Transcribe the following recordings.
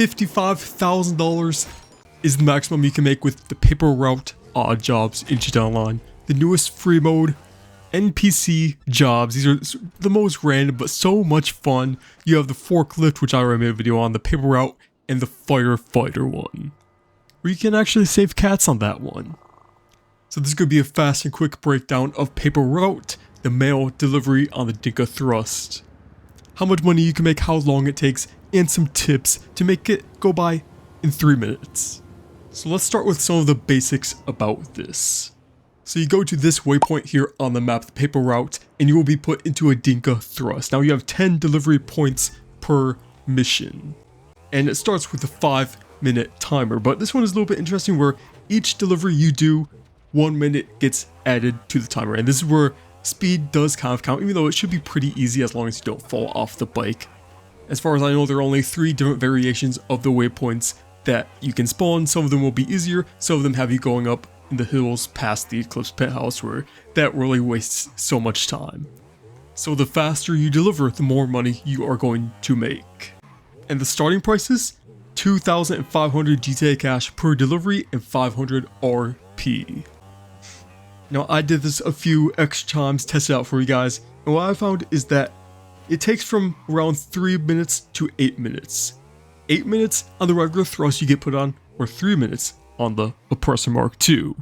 $55,000 is the maximum you can make with the paper route odd jobs in GTA Online. The newest free mode NPC jobs. These are the most random but so much fun. You have the forklift, which I already made a video on, the paper route, and the firefighter one, where you can actually save cats on that one. So this is going to be a fast and quick breakdown of paper route, the mail delivery on the Dinka Thrust, how much money you can make, how long it takes, and some tips to make it go by in 3 minutes. So let's start with some of the basics about this. So you go to this waypoint here on the map, the paper route, and you will be put into a Dinka Thrust. Now you have 10 delivery points per mission, and it starts with a 5-minute timer, but this one is a little bit interesting where each delivery you do, 1 minute gets added to the timer, and this is where speed does kind of count, even though it should be pretty easy as long as you don't fall off the bike. As far as I know, there are only 3 different variations of the waypoints that you can spawn. Some of them will be easier, some of them have you going up in the hills past the Eclipse penthouse, where that really wastes so much time. So the faster you deliver, the more money you are going to make. And the starting prices, 2,500 GTA cash per delivery and 500 RP. Now I did this a few extra times, tested out for you guys, and what I found is that it takes from around 3 minutes to 8 minutes. 8 minutes on the regular thrust you get put on, or 3 minutes on the Oppressor Mark II.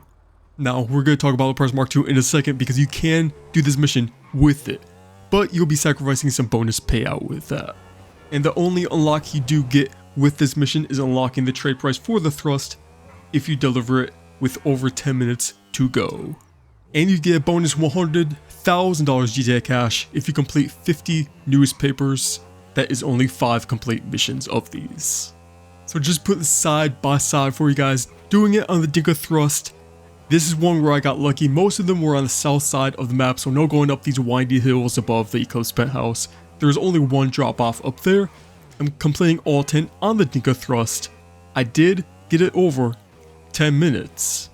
Now we're going to talk about Oppressor Mark II in a second because you can do this mission with it, but you'll be sacrificing some bonus payout with that. And the only unlock you do get with this mission is unlocking the trade price for the thrust if you deliver it with over 10 minutes to go. And you get a bonus $100,000 GTA cash if you complete 50 newspapers. That is only 5 complete missions of these. So just put this side by side for you guys. Doing it on the Dinka Thrust. This is one where I got lucky. Most of them were on the south side of the map, so no going up these windy hills above the Eclipse penthouse. There's only one drop off up there. I'm completing all 10 on the Dinka Thrust. I did get it over 10 minutes.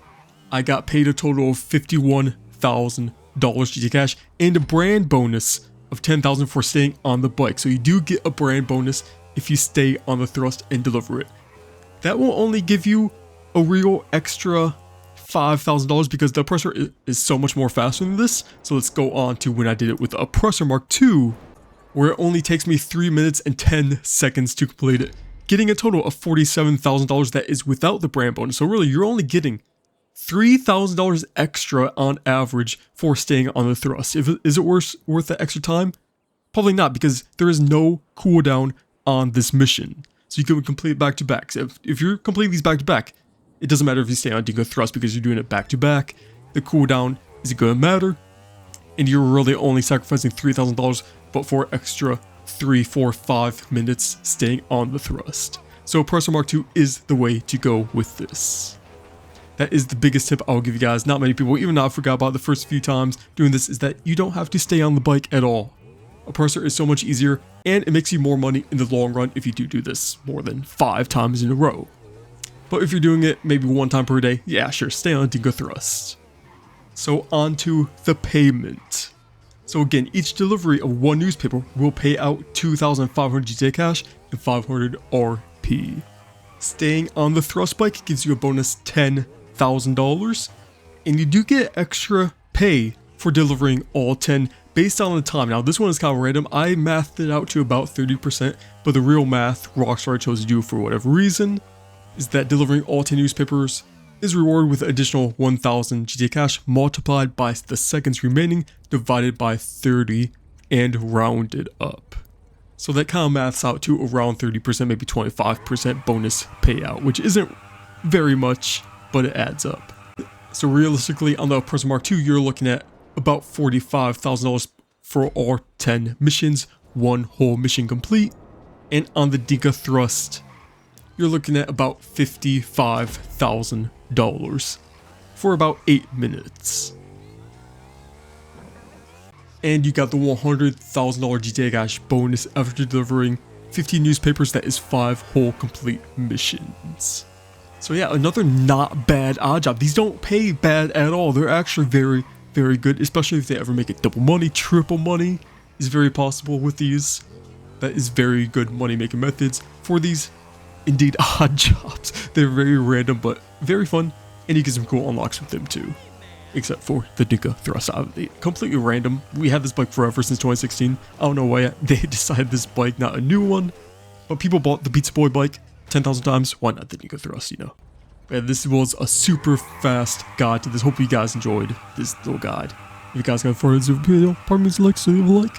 I got paid a total of $51,000 GTA cash and a brand bonus of $10,000 for staying on the bike. So you do get a brand bonus if you stay on the thrust and deliver it. That will only give you a real extra $5,000 because the Oppressor is so much more faster than this. So let's go on to when I did it with the Oppressor Mark II, where it only takes me 3 minutes and 10 seconds to complete it, getting a total of $47,000 that is without the brand bonus. So really, you're only getting $3,000 extra on average for staying on the thrust. Is it worth the extra time? Probably not, because there is no cooldown on this mission. So you can complete it back to back. So if you're completing these back to back, it doesn't matter if you stay on Dinka Thrust because you're doing it back to back. The cooldown isn't going to matter. And you're really only sacrificing $3,000, but for extra 3, 4, 5 minutes staying on the thrust. So Oppressor Mark II is the way to go with this. That is the biggest tip I'll give you guys. Not many people, even I forgot about the first few times doing this, is that you don't have to stay on the bike at all. Oppressor is so much easier, and it makes you more money in the long run if you do this more than 5 times in a row. But if you're doing it maybe 1 time per day, yeah, sure, stay on Dinka Thrust. So on to the payment. So again, each delivery of 1 newspaper will pay out 2,500 GTA cash and 500 RP. Staying on the thrust bike gives you a bonus $10,000, and you do get extra pay for delivering all 10 based on the time. Now this one is kind of random. I mathed it out to about 30%, but the real math Rockstar chose to do for whatever reason is that delivering all 10 newspapers is rewarded with additional 1,000 GTA cash multiplied by the seconds remaining divided by 30 and rounded up. So that kind of maths out to around 30%, maybe 25% bonus payout, which isn't very much, but it adds up. So realistically, on the Oppressor Mark II, you're looking at about $45,000 for all 10 missions, 1 whole mission complete. And on the Dinka Thrust, you're looking at about $55,000 for about 8 minutes. And you got the $100,000 GTA cash bonus after delivering 50 newspapers. That is 5 whole complete missions. So yeah, another not bad odd job. These don't pay bad at all. They're actually very, very good, especially if they ever make it double money. Triple money is very possible with these. That is very good money making methods for these indeed odd jobs. They're very random, but very fun, and you get some cool unlocks with them too. Except for the Dinka Thrust Bike. Completely random. We had this bike forever since 2016. I don't know why they decided this bike, not a new one. But people bought the Pizza Boy bike 10,000 times. Why not the Dinka Thrust, you know? And this was a super fast guide to this. Hope you guys enjoyed this little guide. If you guys got further into the video, pardon me, like, so you like,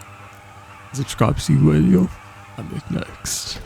subscribe, see you video I make next.